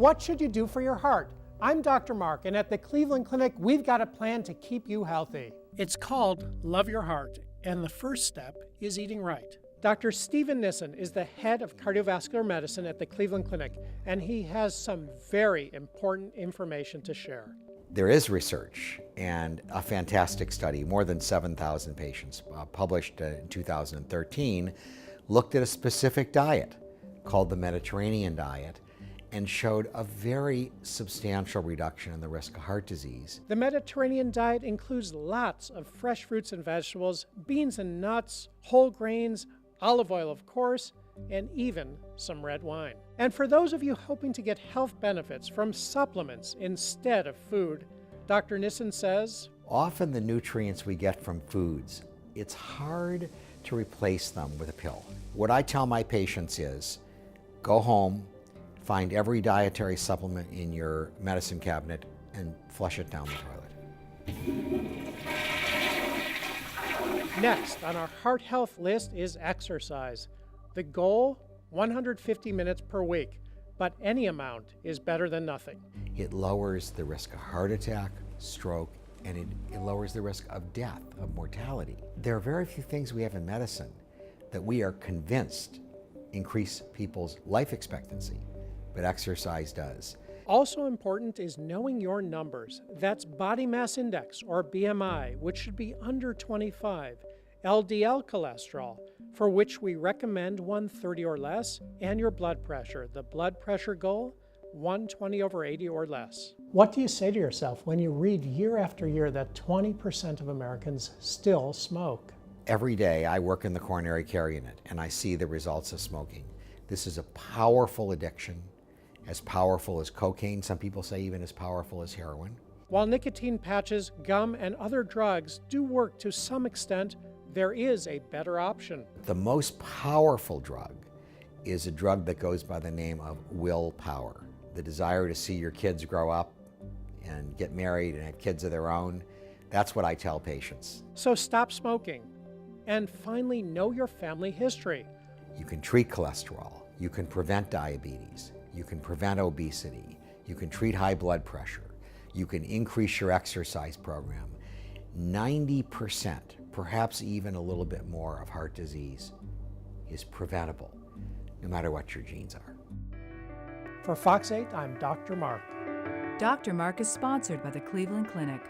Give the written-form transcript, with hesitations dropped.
What should you do for your heart? I'm Dr. Marc, and at the Cleveland Clinic, we've got a plan to keep you healthy. It's called Love Your Heart, and the first step is eating right. Dr. Steven Nissen is the head of cardiovascular medicine at the Cleveland Clinic, and he has some very important information to share. There is research and a fantastic study, more than 7,000 patients, published in 2013, looked at a specific diet called the Mediterranean diet and showed a very substantial reduction in the risk of heart disease. The Mediterranean diet includes lots of fresh fruits and vegetables, beans and nuts, whole grains, olive oil, of course, and even some red wine. And for those of you hoping to get health benefits from supplements instead of food, Dr. Nissen says, often the nutrients we get from foods, it's hard to replace them with a pill. What I tell my patients is, go home, find every dietary supplement in your medicine cabinet and flush it down the toilet. Next on our heart health list is exercise. The goal, 150 minutes per week, but any amount is better than nothing. It lowers the risk of heart attack, stroke, and it lowers the risk of death, of mortality. There are very few things we have in medicine that we are convinced increase people's life expectancy, but exercise does. Also important is knowing your numbers. That's body mass index, or BMI, which should be under 25, LDL cholesterol, for which we recommend 130 or less, and your blood pressure. The blood pressure goal, 120/80 or less. What do you say to yourself when you read year after year that 20% of Americans still smoke? Every day I work in the coronary care unit and I see the results of smoking. This is a powerful addiction, as powerful as cocaine, some people say even as powerful as heroin. While nicotine patches, gum, and other drugs do work to some extent, there is a better option. The most powerful drug is a drug that goes by the name of willpower. The desire to see your kids grow up and get married and have kids of their own. That's what I tell patients. So stop smoking. And finally, know your family history. You can treat cholesterol. You can prevent diabetes. You can prevent obesity. You can treat high blood pressure. You can increase your exercise program. 90%, perhaps even a little bit more, of heart disease is preventable, no matter what your genes are. For Fox 8, I'm Dr. Marc. Dr. Marc is sponsored by the Cleveland Clinic.